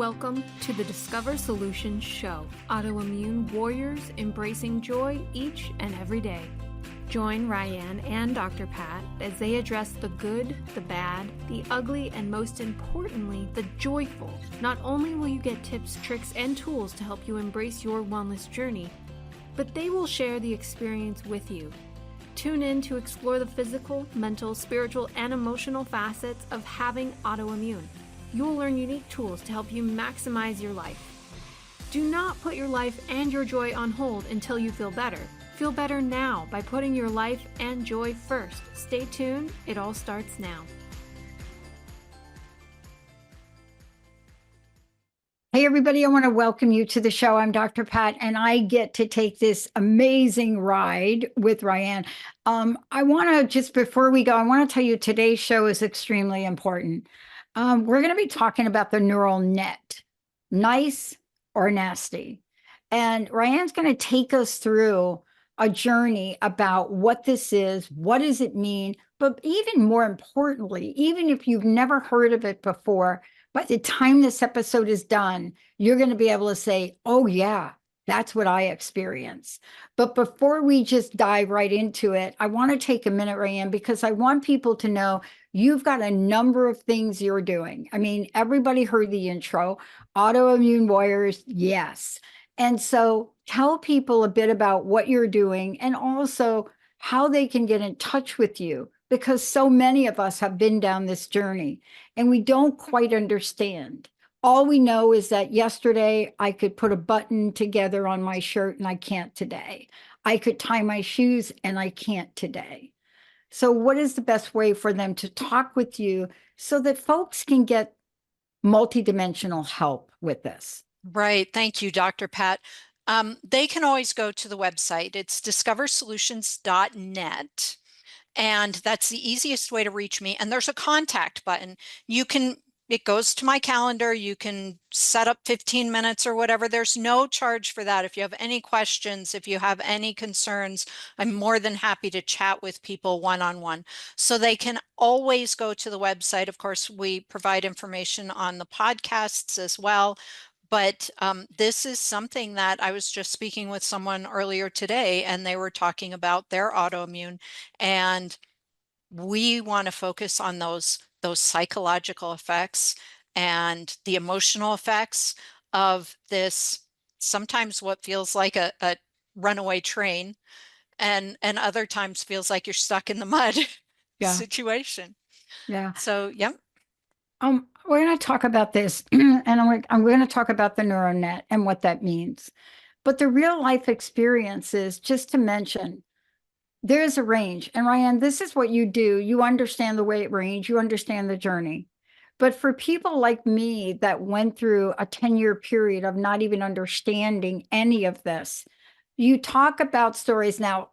Welcome to the Discover Solutions Show, autoimmune warriors embracing joy each and every day. Join Ryanne and Dr. Pat as they address the good, the bad, the ugly, and most importantly, the joyful. Not only will you get tips, tricks, and tools to help you embrace your wellness journey, but they will share the experience with you. Tune in to explore the physical, mental, spiritual, and emotional facets of having autoimmune. You will learn unique tools to help you maximize your life. Do not put your life and your joy on hold until you feel better. Feel better now by putting your life and joy first. Stay tuned, it all starts now. Hey everybody, I want to welcome you to the show. I'm Dr. Pat, and I get to take this amazing ride with Ryanne. I want to, just before we go, I want to tell you today's show is extremely important. We're going to be talking about the neural net, nice or nasty. And Ryanne's going to take us through a journey about what this is, what does it mean, but even more importantly, even if you've never heard of it before, by the time this episode is done, you're going to be able to say, oh yeah, that's what I experience. But before we just dive right into it, I want to take a minute, Ryanne, because I want people to know you've got a number of things you're doing. I mean, everybody heard the intro, autoimmune warriors, yes. And so tell people a bit about what you're doing and also how they can get in touch with you, because so many of us have been down this journey and we don't quite understand. All we know is that yesterday I could put a button together on my shirt and I can't today. I could tie my shoes and I can't today. So what is the best way for them to talk with you so that folks can get multidimensional help with this? Right. Thank you, Dr. Pat. They can always go to the website. It's discoversolutions.net. And that's the easiest way to reach me. And there's a contact button. It goes to my calendar. You can set up 15 minutes or whatever. There's no charge for that. If you have any questions, if you have any concerns, I'm more than happy to chat with people one-on-one. So they can always go to the website. Of course, we provide information on the podcasts as well. But this is something that I was just speaking with someone earlier today, and they were talking about their autoimmune. And we want to focus on those psychological effects and the emotional effects of this, sometimes what feels like a runaway train, and other times feels like you're stuck in the mud situation. Yeah. So, yeah. We're going to talk about this, and I'm going to talk about the neural net and what that means. But the real life experiences, just to mention, there's a range. And Ryanne, this is what you do. You understand the weight range, you understand the journey. But for people like me that went through a 10-year period of not even understanding any of this, you talk about stories. Now,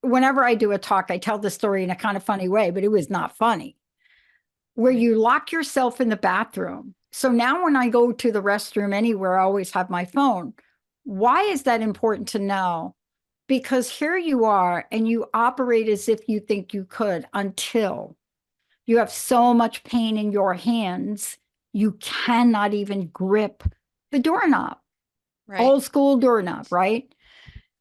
whenever I do a talk, I tell the story in a kind of funny way, but it was not funny, where you lock yourself in the bathroom. So now when I go to the restroom anywhere, I always have my phone. Why is that important to know? Because here you are and you operate as if you think you could until you have so much pain in your hands, you cannot even grip the doorknob, old school doorknob, right?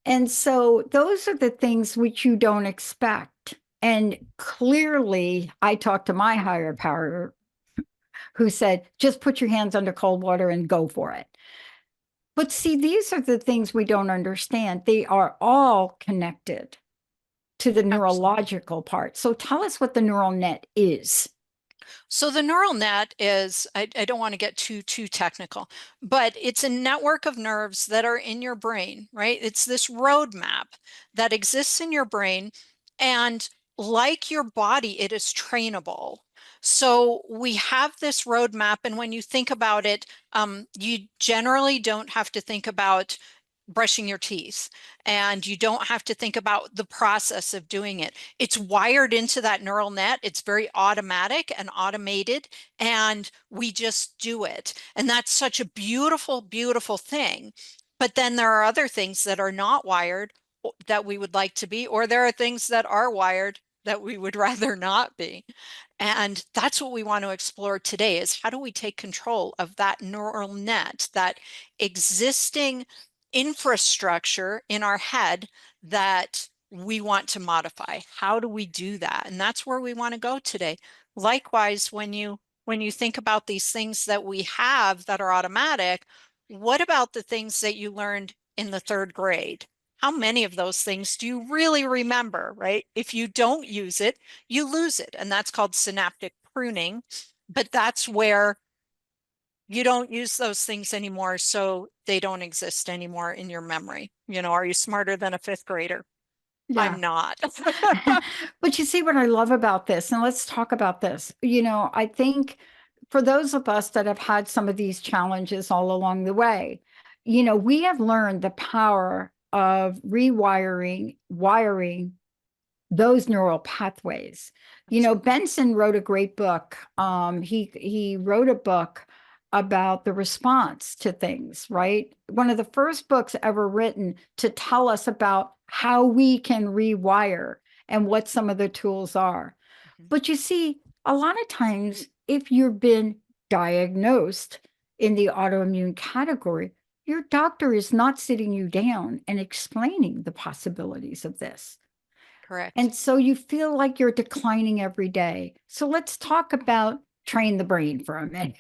And so those are the things which you don't expect. And clearly, I talked to my higher power who said, just put your hands under cold water and go for it. But see, these are the things we don't understand. They are all connected to the neurological part. So tell us what the neural net is. So the neural net is, I don't want to get too technical, but it's a network of nerves that are in your brain, right? It's this roadmap that exists in your brain, and like your body, it is trainable. So we have this roadmap, and when you think about it, you generally don't have to think about brushing your teeth, and you don't have to think about the process of doing it. It's wired into that neural net. It's very automatic and automated, and we just do it. And that's such a beautiful, beautiful thing. But then there are other things that are not wired that we would like to be, or there are things that are wired that we would rather not be. And that's what we want to explore today, is how do we take control of that neural net, that existing infrastructure in our head that we want to modify? How do we do that? And that's where we want to go today. Likewise, when you think about these things that we have that are automatic, what about the things that you learned in the 3rd grade? How many of those things do you really remember, right? If you don't use it, you lose it. And that's called synaptic pruning. But that's where you don't use those things anymore, so they don't exist anymore in your memory. Are you smarter than a 5th grader? Yeah. I'm not. But you see what I love about this, and let's talk about this. I think for those of us that have had some of these challenges all along the way, we have learned the power of wiring those neural pathways. Benson wrote a great book. He wrote a book about the response to things, right? One of the first books ever written to tell us about how we can rewire and what some of the tools are. But you see, a lot of times, if you've been diagnosed in the autoimmune category, your doctor is not sitting you down and explaining the possibilities of this. Correct. And so you feel like you're declining every day. So let's talk about train the brain for a minute.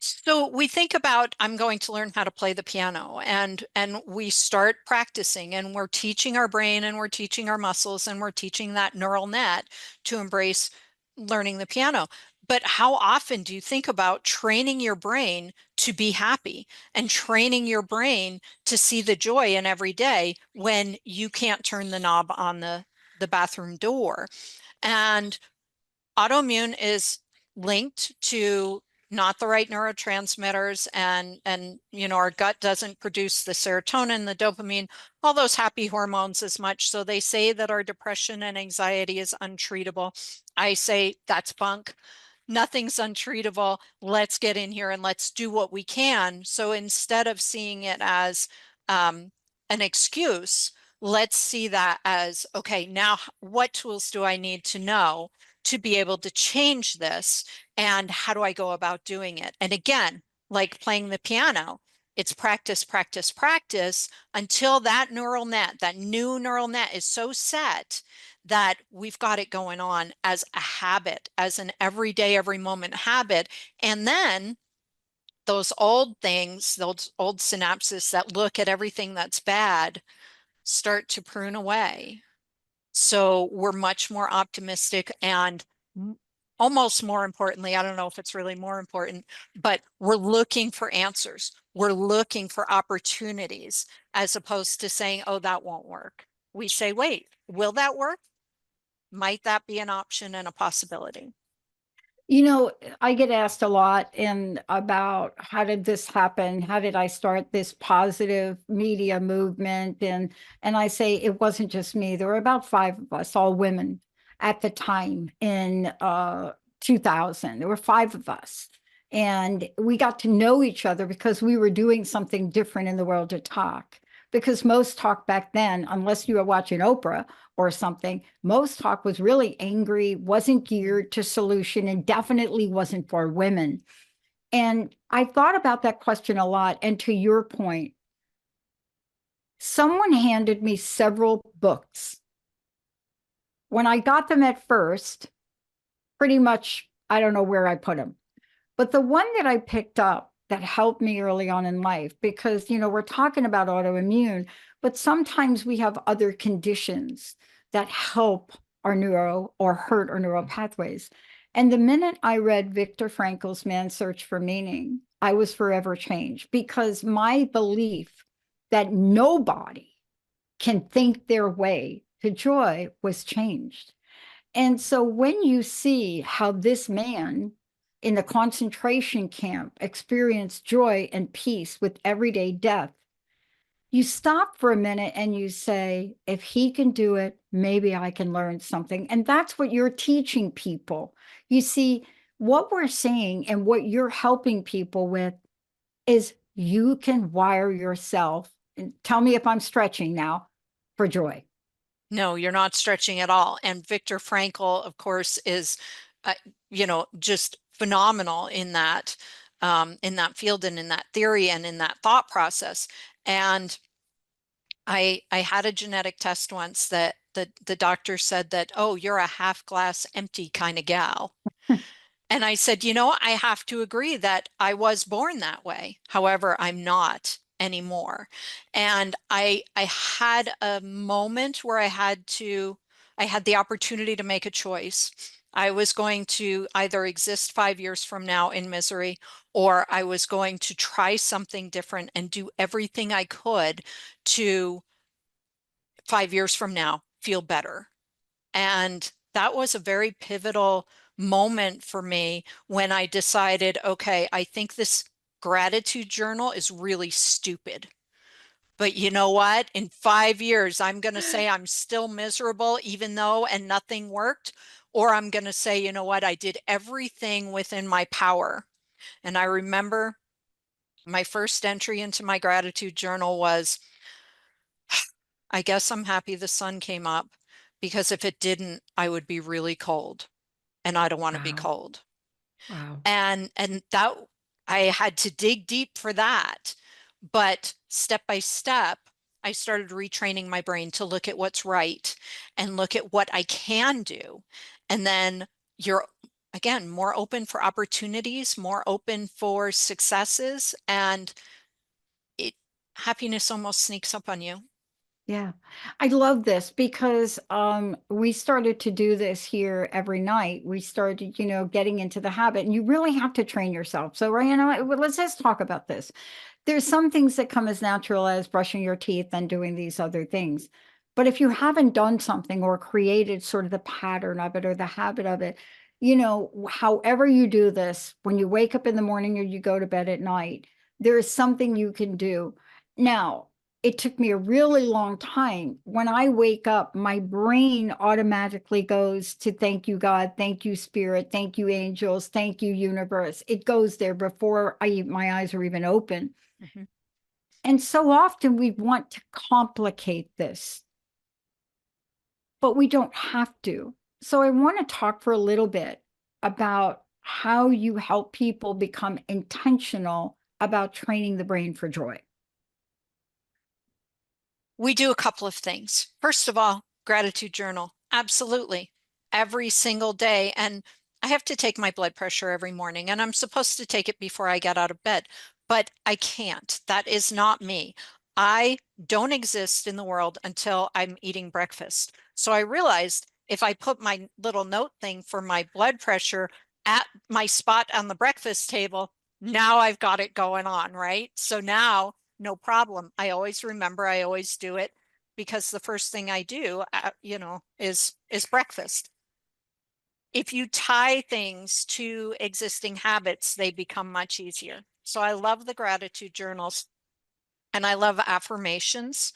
So we think about, I'm going to learn how to play the piano, and we start practicing, and we're teaching our brain, and we're teaching our muscles, and we're teaching that neural net to embrace learning the piano. But how often do you think about training your brain to be happy and training your brain to see the joy in every day when you can't turn the knob on the bathroom door? And autoimmune is linked to not the right neurotransmitters, and our gut doesn't produce the serotonin, the dopamine, all those happy hormones as much. So they say that our depression and anxiety is untreatable. I say that's bunk. Nothing's untreatable. Let's get in here and let's do what we can. So instead of seeing it as an excuse, let's see that as, okay, now what tools do I need to know to be able to change this, and how do I go about doing it? And again, like playing the piano, it's practice, practice, practice until that neural net, that new neural net is so set that we've got it going on as a habit, as an everyday, every moment habit. And then those old things, those old synapses that look at everything that's bad, start to prune away. So we're much more optimistic, and almost more importantly, I don't know if it's really more important, but we're looking for answers. We're looking for opportunities, as opposed to saying, oh, that won't work. We say, wait, will that work? Might that be an option and a possibility? I get asked a lot about how did this happen? How did I start this positive media movement? And I say it wasn't just me. There were about 5 of us, all women, at the time in 2000. There were 5 of us. And we got to know each other because we were doing something different in the world of talk. Because most talk back then, unless you were watching Oprah or something, most talk was really angry, wasn't geared to solution, and definitely wasn't for women. And I thought about that question a lot. And to your point, someone handed me several books. When I got them at first, pretty much, I don't know where I put them. But the one that I picked up that helped me early on in life, because, we're talking about autoimmune, but sometimes we have other conditions that help our neuro or hurt our neural pathways. And the minute I read Viktor Frankl's Man's Search for Meaning, I was forever changed, because my belief that nobody can think their way to joy was changed. And so when you see how this man in the concentration camp experienced joy and peace with everyday death, you stop for a minute and you say, if he can do it, maybe I can learn something. And that's what you're teaching people. You see, what we're saying and what you're helping people with is you can wire yourself, and tell me if I'm stretching now, for joy. No, you're not stretching at all. And Viktor Frankl, of course, is, uh, just phenomenal in that field and in that theory and in that thought process. And I had a genetic test once that the doctor said that, oh, you're a half glass empty kind of gal. And I said, I have to agree that I was born that way. However, I'm not anymore. And I had a moment where I had the opportunity to make a choice. I was going to either exist 5 years from now in misery, or I was going to try something different and do everything I could to 5 years from now feel better. And that was a very pivotal moment for me when I decided, okay, I think this gratitude journal is really stupid. But you know what? In 5 years, I'm going to say I'm still miserable, even though, and nothing worked. Or I'm going to say, you know what? I did everything within my power. And I remember my first entry into my gratitude journal was, I guess I'm happy the sun came up, because if it didn't, I would be really cold, and I don't want to be Wow. cold. Wow. And that, I had to dig deep for that. But step by step, I started retraining my brain to look at what's right and look at what I can do. And then you're, again, more open for opportunities, more open for successes, and it happiness almost sneaks up on you. Yeah. I love this because we started to do this here every night. We started, getting into the habit, and you really have to train yourself. So, Ryan, let's just talk about this. There's some things that come as natural as brushing your teeth and doing these other things. But if you haven't done something or created sort of the pattern of it or the habit of it, however you do this, when you wake up in the morning or you go to bed at night, there is something you can do. Now, it took me a really long time. When I wake up, my brain automatically goes to thank you, God, thank you, Spirit, thank you, angels, thank you, universe. It goes there before my eyes are even open. Mhm. And so often we want to complicate this, but we don't have to. So I want to talk for a little bit about how you help people become intentional about training the brain for joy. We do a couple of things. First of all, gratitude journal. Absolutely. Every single day. And I have to take my blood pressure every morning, and I'm supposed to take it before I get out of bed, but I can't. That is not me. I don't exist in the world until I'm eating breakfast. So I realized if I put my little note thing for my blood pressure at my spot on the breakfast table, now I've got it going on, right? So now no problem. I always remember, I always do it, because the first thing I do, is breakfast. If you tie things to existing habits, they become much easier. So I love the gratitude journals, and I love affirmations.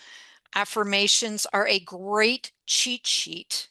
Affirmations are a great cheat sheet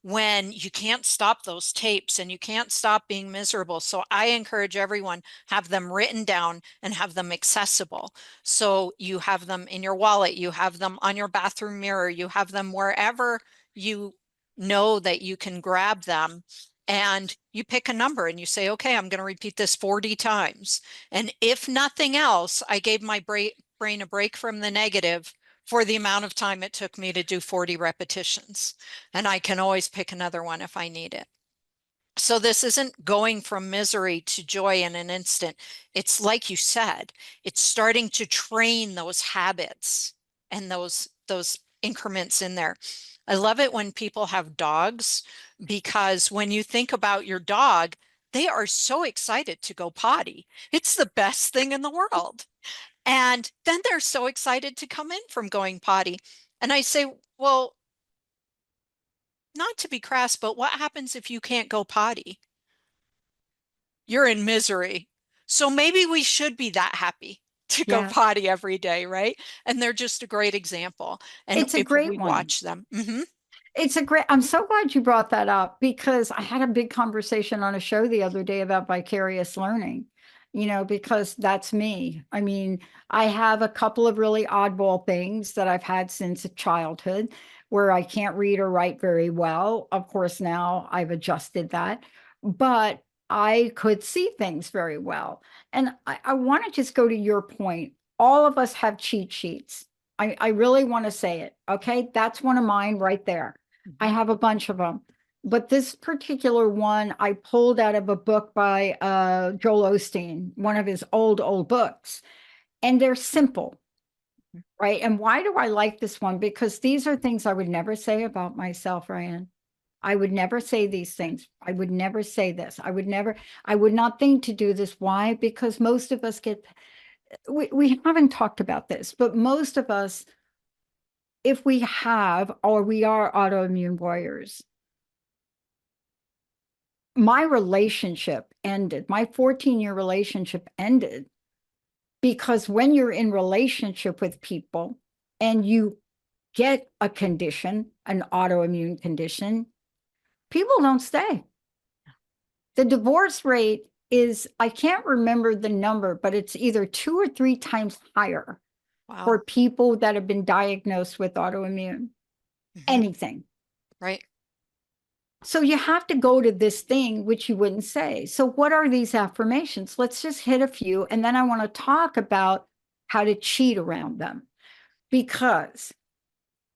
when you can't stop those tapes and you can't stop being miserable. So I encourage everyone, have them written down and have them accessible. So you have them in your wallet, you have them on your bathroom mirror, you have them wherever you know that you can grab them. And you pick a number and you say, okay, I'm going to repeat this 40 times. And if nothing else, I gave my brain a break from the negative for the amount of time it took me to do 40 repetitions. And I can always pick another one if I need it. So this isn't going from misery to joy in an instant. It's like you said, it's starting to train those habits and those increments in there. I love it when people have dogs, because when you think about your dog, they are so excited to go potty. It's the best thing in the world. And then they're so excited to come in from going potty. And I say, well, not to be crass, but what happens if you can't go potty? You're in misery. So maybe we should be that happy to go Yeah, potty every day, right? And they're just a great example. And it's a if great we one. watch them, I'm so glad you brought that up because I had a big conversation on a show the other day about vicarious learning. because that's me. I mean, I have a couple of really oddball things that I've had since childhood where I can't read or write very well. Of course, now I've adjusted that, but I could see things very well. And I want to just go to your point. All of us have cheat sheets. I really want to say it. Okay. That's one of mine right there. I have a bunch of them. But this particular one I pulled out of a book by Joel Osteen, one of his old books. And they're simple, right? And why do I like this one? Because these are things I would never say about myself, Ryan. I would never say these things. I would never say this. I would not think to do this. Why? Because most of us we haven't talked about this, but most of us, if we have, or we are autoimmune warriors, my relationship ended. My 14-year relationship ended because when you're in relationship with people and you get a condition, an autoimmune condition, people don't stay. The divorce rate is, I can't remember the number, but it's either 2 or 3 times higher for Wow. people that have been diagnosed with autoimmune, anything. Right. So you have to go to this thing, which you wouldn't say. So what are these affirmations? Let's just hit a few. And then I want to talk about how to cheat around them. Because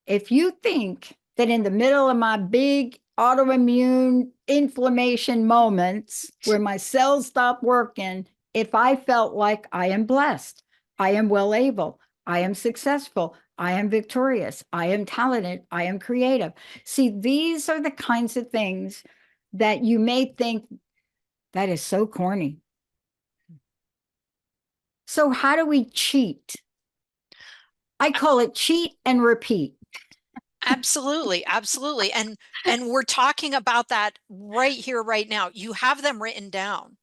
if you think that in the middle of my big autoimmune inflammation moments where my cells stop working, if I felt like I am blessed, I am well able, I am successful, I am victorious, I am talented, I am creative. See, these are the kinds of things that you may think that is so corny. So how do we cheat? I call it cheat and repeat. Absolutely, absolutely. And we're talking about that right here, right now. You have them written down.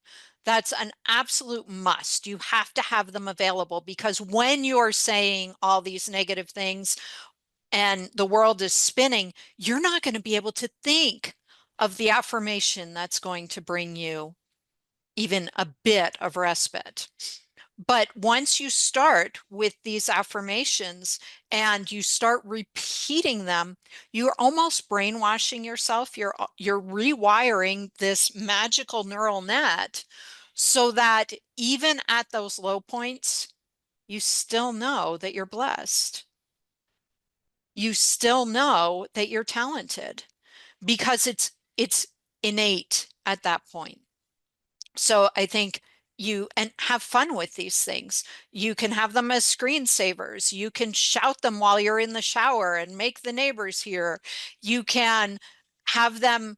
That's an absolute must. You have to have them available because when you're saying all these negative things and the world is spinning, you're not going to be able to think of the affirmation that's going to bring you even a bit of respite. But once you start with these affirmations and you start repeating them, you're almost brainwashing yourself. You're rewiring this magical neural net so that even at those low points, you still know that you're blessed. You still know that you're talented because it's innate at that point. So I think and have fun with these things. You can have them as screensavers. You can shout them while you're in the shower and make the neighbors hear. You can have them,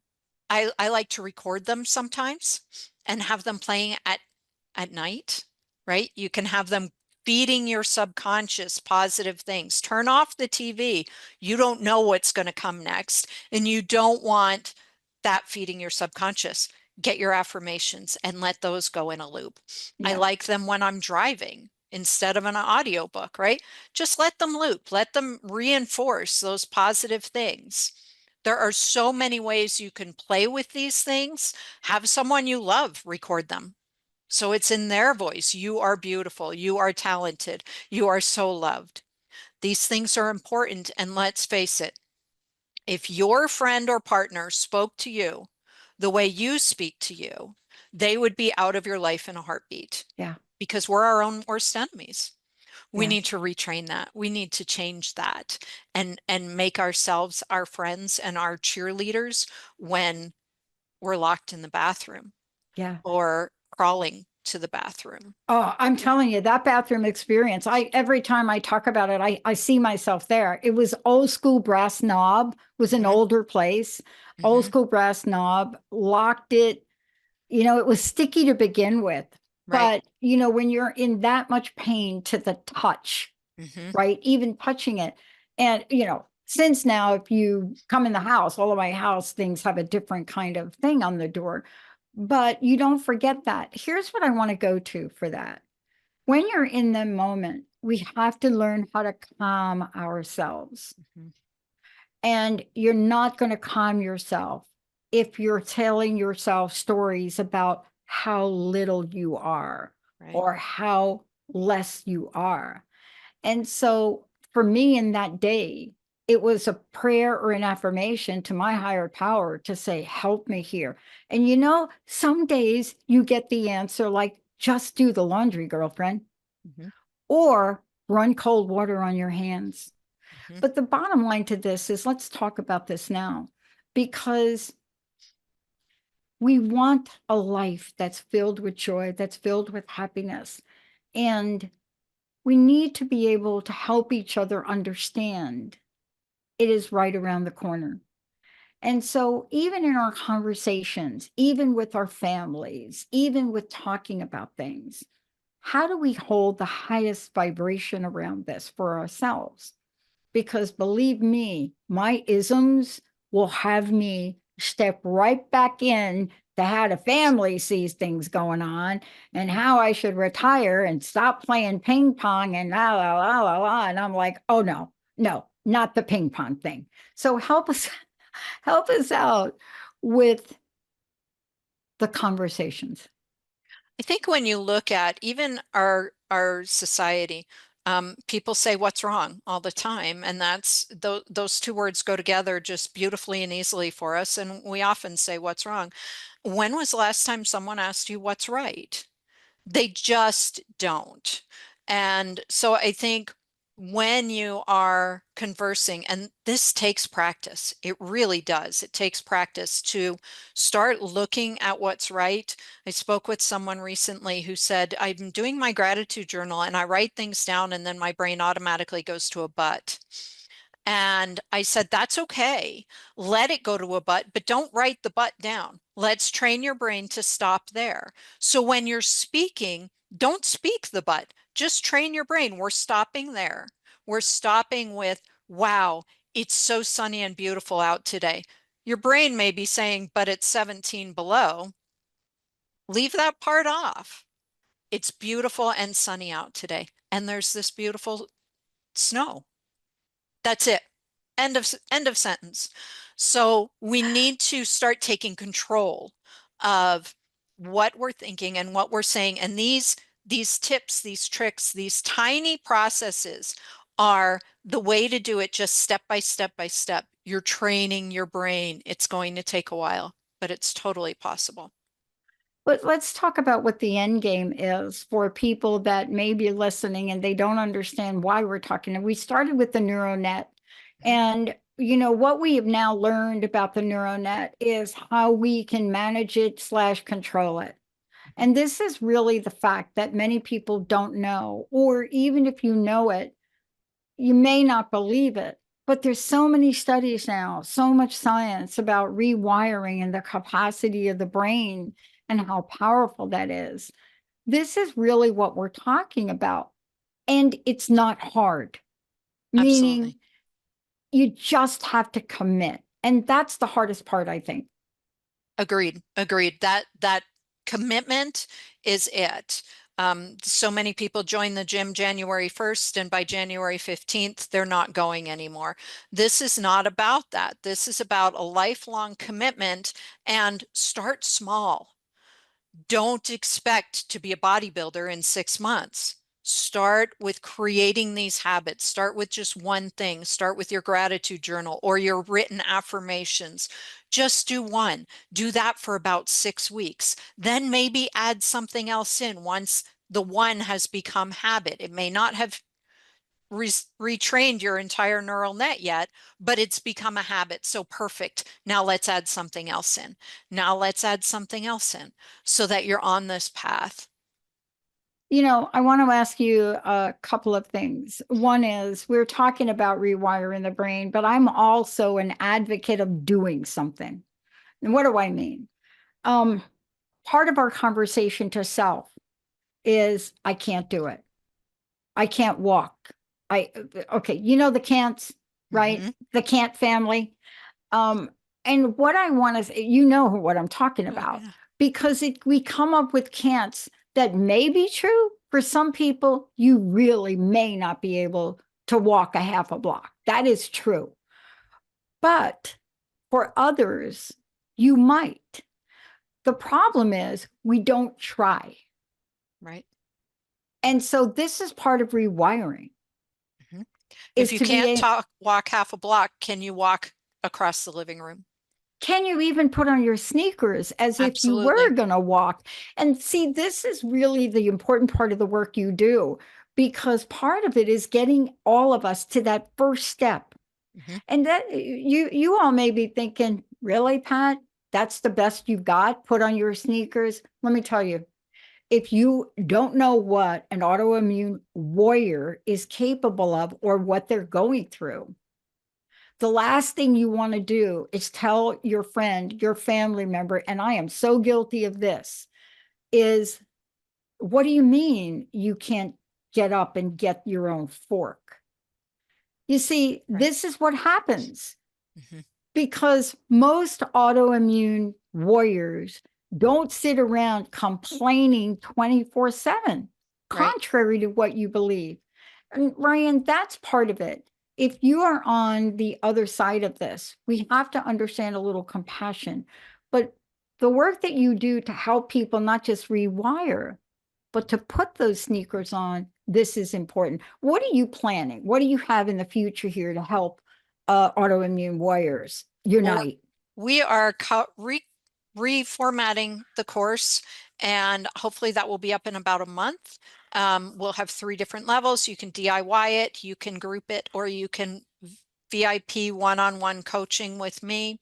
I like to record them sometimes and have them playing at night, right? You can have them feeding your subconscious positive things. Turn off the TV. You don't know what's going to come next, and you don't want that feeding your subconscious. Get your affirmations and let those go in a loop. I Yeah. like them when I'm driving instead of an audiobook, right? Just let them loop, let them reinforce those positive things. There are so many ways you can play with these things. Have someone you love record them. So it's in their voice. You are beautiful. You are talented. You are so loved. These things are important. And let's face it, if your friend or partner spoke to you the way you speak to you, they would be out of your life in a heartbeat. Yeah. Because we're our own worst enemies. We Yeah. need to retrain that. We need to change that and make ourselves our friends and our cheerleaders when we're locked in the bathroom Yeah. or crawling to the bathroom. Oh, I'm telling you, that bathroom experience, every time I talk about it, I see myself there. It was old school brass knob, was an Mhm. older place, old Mhm. school brass knob, locked it. It was sticky to begin with. Right. But, when you're in that much pain to the touch, Mhm. right? Even touching it. And, since now, if you come in the house, all of my house things have a different kind of thing on the door. But you don't forget that. Here's what I want to go to for that. When you're in the moment, we have to learn how to calm ourselves. Mhm. And you're not going to calm yourself if you're telling yourself stories about how little you are Right. or how less you are. And so for me in that day, it was a prayer or an affirmation to my higher power to say, help me here. And some days you get the answer like, just do the laundry, girlfriend, Mm-hmm. or run cold water on your hands. Mm-hmm. But the bottom line to this is let's talk about this now, because we want a life that's filled with joy, that's filled with happiness. And we need to be able to help each other understand it is right around the corner. And so, even in our conversations, even with our families, even with talking about things, how do we hold the highest vibration around this for ourselves? Because believe me, my isms will have me step right back in to how the family sees things going on and how I should retire and stop playing ping pong and la la la la la. And I'm like, oh no, no, not the ping pong thing. So help us out with the conversations. I think when you look at even our society, people say what's wrong all the time, and that's those two words go together just beautifully and easily for us. And we often say what's wrong. When was the last time someone asked you what's right? They just don't. And so I think when you are conversing, and this takes practice, it really does. It takes practice to start looking at what's right. I spoke with someone recently who said, I'm doing my gratitude journal and I write things down and then my brain automatically goes to a but. And I said, that's okay. Let it go to a but don't write the but down. Let's train your brain to stop there. So when you're speaking, don't speak the but. Just train your brain. We're stopping there. We're stopping with, wow, it's so sunny and beautiful out today. Your brain may be saying, but it's 17 below. Leave that part off. It's beautiful and sunny out today. And there's this beautiful snow. That's it. End of sentence. So we need to start taking control of what we're thinking and what we're saying. And these tips, these tricks, these tiny processes are the way to do it, just step by step by step. You're training your brain. It's going to take a while, but it's totally possible. But let's talk about what the end game is for people that may be listening and they don't understand why we're talking. And we started with the neural net. And what we have now learned about the neural net is how we can manage it / control it. And this is really the fact that many people don't know, or even if you know it, you may not believe it. But there's so many studies now, so much science about rewiring and the capacity of the brain and how powerful that is. This is really what we're talking about. And it's not hard, meaning Absolutely. you just have to commit. And that's the hardest part, I think. Agreed. Agreed. That commitment is it. So many people join the gym January 1st, and by January 15th, they're not going anymore. This is not about that. This is about a lifelong commitment, and start small. Don't expect to be a bodybuilder in 6 months. Start with creating these habits. Start with just one thing. Start with your gratitude journal or your written affirmations. Just do one. Do that for about 6 weeks. Then maybe add something else in once the one has become habit. It may not have retrained your entire neural net yet, but it's become a habit. So perfect. Now let's add something else in. Now let's add something else in so that you're on this path. I want to ask you a couple of things. One is we're talking about rewiring the brain, but I'm also an advocate of doing something. And what do I mean? Part of our conversation to self is I can't do it. I can't walk. Okay, the can'ts, right? Mm-hmm. The can't family. Um, and what I want to say, what I'm talking Oh, about, yeah. because we come up with can'ts that may be true. For some people, you really may not be able to walk a half a block. That is true. But for others, you might. The problem is we don't try. Right. And so this is part of rewiring. Mhm. Is If you to be can't a- walk half a block, can you walk across the living room? Can you even put on your sneakers as if you were Absolutely. going to walk? And see, this is really the important part of the work you do, because part of it is getting all of us to that first step. Mhm. And that you all may be thinking, really, Pat? That's the best you've got? Put on your sneakers. Let me tell you, if you don't know what an autoimmune warrior is capable of or what they're going through, the last thing you want to do is tell your friend, your family member, and I am so guilty of this, is what do you mean you can't get up and get your own fork? You see, Right. this is what happens Mhm. because most autoimmune warriors don't sit around complaining 24/7, Right. contrary to what you believe. And Ryan, that's part of it. If you are on the other side of this, we have to understand a little compassion. But the work that you do to help people not just rewire, but to put those sneakers on, this is important. What are you planning? What do you have in the future here to help autoimmune warriors Well, unite? we are reformatting the course, and hopefully that will be up in about a month. We'll have 3 different levels. You can DIY it, you can group it, or you can VIP one-on-one coaching with me.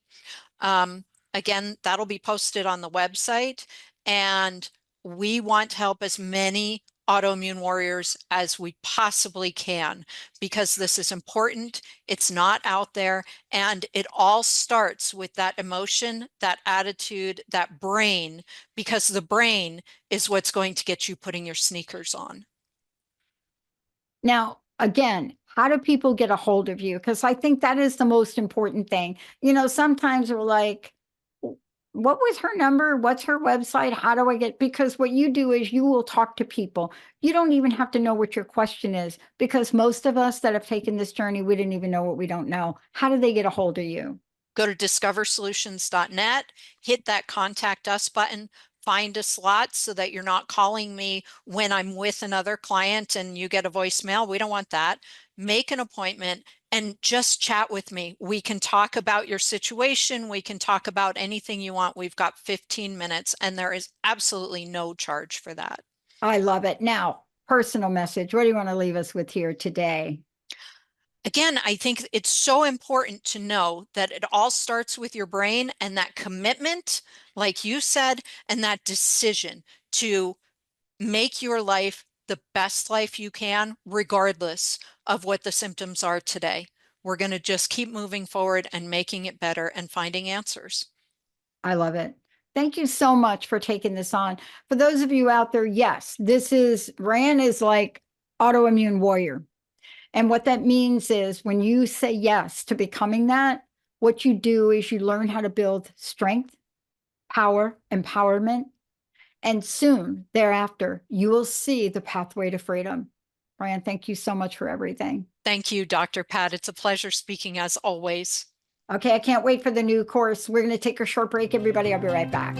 Again, that'll be posted on the website, and we want to help as many autoimmune warriors as we possibly can, because this is important. It's not out there, and it all starts with that emotion, that attitude, that brain, because the brain is what's going to get you putting your sneakers on. Now, again, how do people get a hold of you? Because I think that is the most important thing. Sometimes we're like, what was her number? What's her website? How do I get? Because what you do is you will talk to people. You don't even have to know what your question is, because most of us that have taken this journey, we didn't even know what we don't know. How do they get a hold of you? Go to discoversolutions.net, hit that contact us button, find a slot so that you're not calling me when I'm with another client and you get a voicemail. We don't want that. Make an appointment and just chat with me. We can talk about your situation. We can talk about anything you want. We've got 15 minutes and there is absolutely no charge for that. I love it. Now, personal message. What do you want to leave us with here today? Again, I think it's so important to know that it all starts with your brain and that commitment, like you said, and that decision to make your life the best life you can, regardless of what the symptoms are today. We're going to just keep moving forward and making it better and finding answers. I love it. Thank you so much for taking this on. For those of you out there, yes, Ryanne is like autoimmune warrior. And what that means is when you say yes to becoming that, what you do is you learn how to build strength, power, empowerment. And soon thereafter, you will see the pathway to freedom. Ryanne, thank you so much for everything. Thank you, Dr. Pat. It's a pleasure speaking as always. Okay, I can't wait for the new course. We're going to take a short break, everybody. I'll be right back.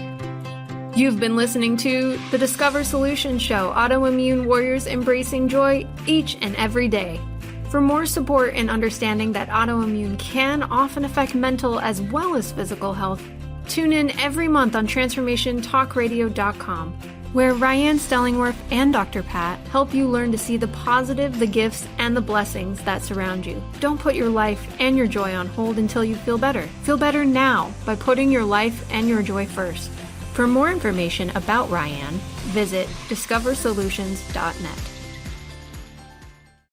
You've been listening to the Discover Solutions Show, Autoimmune Warriors Embracing Joy each and every day. For more support and understanding that autoimmune can often affect mental as well as physical health, tune in every month on TransformationTalkRadio.com, where Ryanne Stellingwerf and Dr. Pat help you learn to see the positive, the gifts, and the blessings that surround you. Don't put your life and your joy on hold until you feel better. Feel better now by putting your life and your joy first. For more information about Ryanne, visit discoversolutions.net.